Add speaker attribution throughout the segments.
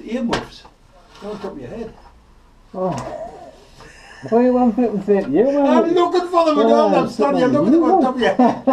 Speaker 1: earmuffs. They're on top of your head.
Speaker 2: Oh. What do you want me to say to you?
Speaker 1: I'm looking for them again. I'm standing here looking at them on top of your head.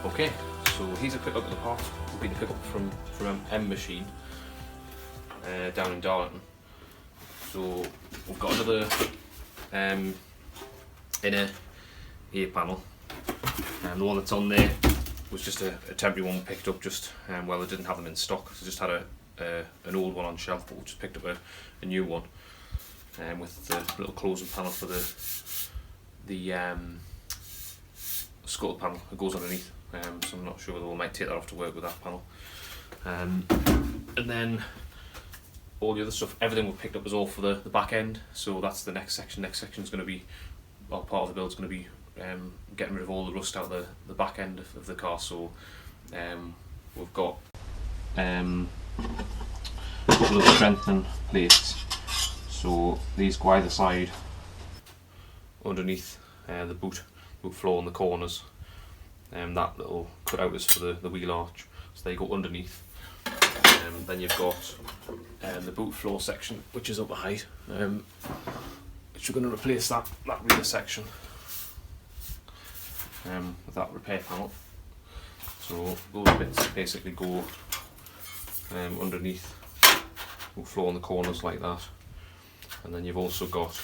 Speaker 3: Okay, so here's a quick look at the part. We've been picked up from M Machine down in Darlington. So we've got another inner ear panel, and the one that's on there was just a temporary one we picked up just well, they didn't have them in stock, so just had an old one on shelf, but we just picked up a new one with the little closing panel for the scuttle panel that goes underneath. So I'm not sure whether we might take that off to work with that panel. And then all the other stuff, everything we've picked up is all for the back end, so that's the next section. Next section is going to be, well, part of the build is going to be getting rid of all the rust out of the back end of the car. So we've got little strengthening plates, so these go either side underneath the boot floor in the corners. That little cutout is for the wheel arch, so they go underneath. Then you've got the boot floor section, which is up a height, which we're going to replace that rear section with that repair panel. So those bits basically go underneath boot floor in the corners like that. And then you've also got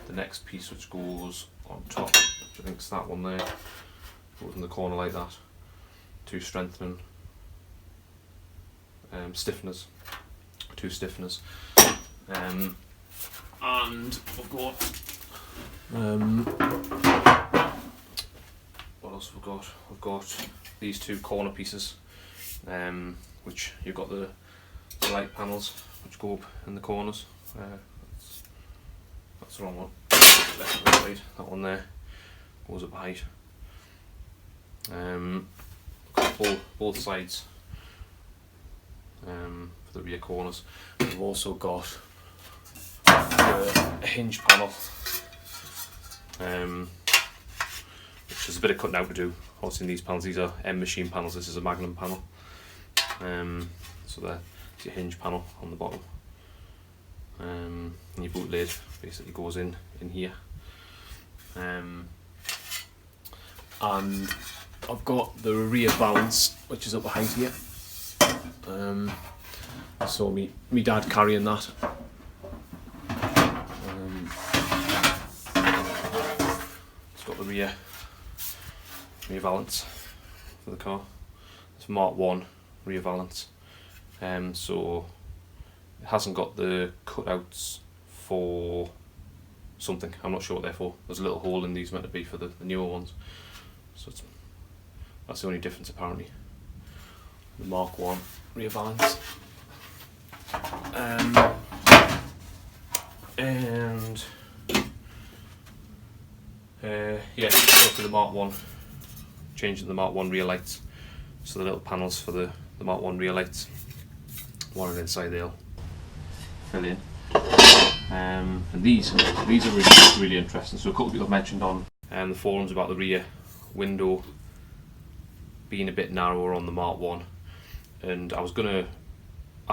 Speaker 3: the next piece, which goes on top, which I think is that one there, goes in the corner like that. Two strengthening stiffeners, two stiffeners, and we've got what else have we got? We've got these two corner pieces, which you've got the light panels which go up in the corners. That's the wrong one. Left and right, that one there goes up height. Got both sides for the rear corners. We've also got a hinge panel, which is a bit of cutting out to do. Obviously, in these panels, these are M Machine panels. This is a Magnum panel. So there's your hinge panel on the bottom. And your boot lid basically goes in here. And I've got the rear Valance, which is up a height here. So me dad carrying that. It's got the rear Valance for the car. It's Mark 1 rear Valance. So it hasn't got the cutouts for something. I'm not sure what they're for. There's a little hole in these meant to be for the newer ones. So that's the only difference apparently. The Mk1 rear valance. And yeah, so for the Mk1, changing the Mk1 rear lights. So the little panels for the Mk1 rear lights, one inside they'll fill in. And these are really interesting. So a couple of people have mentioned on the forums about the rear window being a bit narrower on the Mk1, and I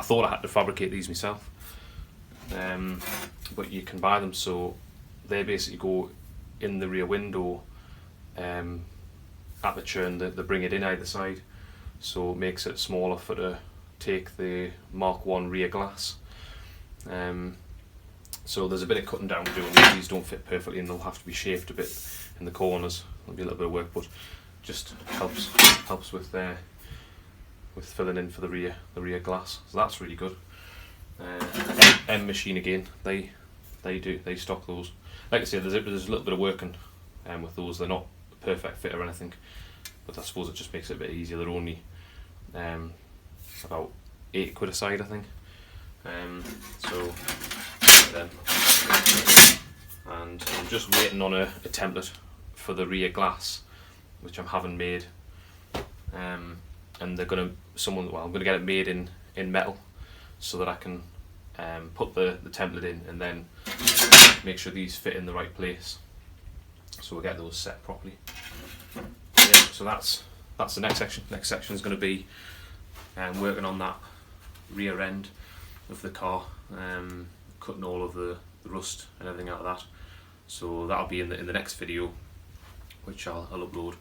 Speaker 3: thought I had to fabricate these myself, but you can buy them, so they basically go in the rear window aperture, and they bring it in either side, so it makes it smaller for to take the Mk1 rear glass. So there's a bit of cutting down to do, and these don't fit perfectly and they'll have to be shaped a bit in the corners. It'll be a little bit of work, but just helps with filling in for the rear glass. So that's really good. M Machine again, they stock those. Like I say, there's a little bit of working with those. They're not a perfect fit or anything, but I suppose it just makes it a bit easier. They're only about £80 a side, I think. So them, and I'm just waiting on a template for the rear glass, which I'm having made, and I'm gonna get it made in metal, so that I can put the template in and then make sure these fit in the right place, so we'll get those set properly. Yeah, so that's the next section. Next section is going to be working on that rear end of the car, cutting all of the rust and everything out of that. So that'll be in the next video, which I'll upload.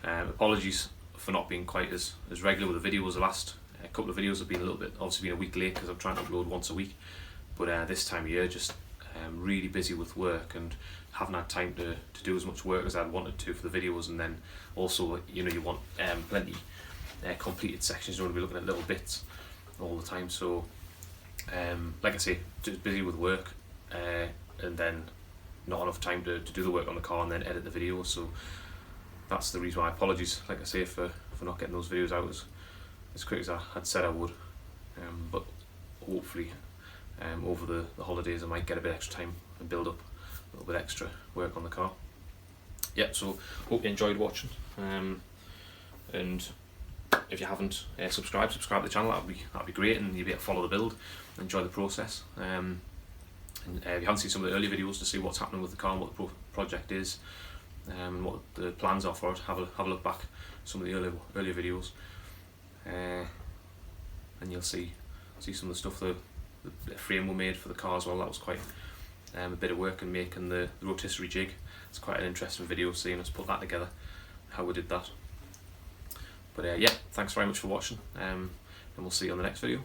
Speaker 3: Apologies for not being quite as regular with the videos. The last couple of videos have been obviously been a week late because I'm trying to upload once a week, but this time of year just really busy with work and haven't had time to do as much work as I'd wanted to for the videos. And then also, you want plenty completed sections. You don't want to be looking at little bits all the time. So like I say, just busy with work, and then not enough time to do the work on the car and then edit the video. So that's the reason why. Apologies, like I say, for not getting those videos out as quick as I had said I would, but hopefully over the holidays I might get a bit extra time and build up a little bit extra work on the car. Yeah, so hope you enjoyed watching, and if you haven't subscribe to the channel, that'd be great, and you'll be able to follow the build, enjoy the process. And if you haven't seen some of the earlier videos to see what's happening with the car and what the project is, and what the plans are for it, have a look back some of the earlier videos, and you'll see some of the stuff the frame we made for the car as well. That was quite a bit of work in making the rotisserie jig. It's quite an interesting video seeing us put that together, how we did that. But yeah, thanks very much for watching, and we'll see you on the next video.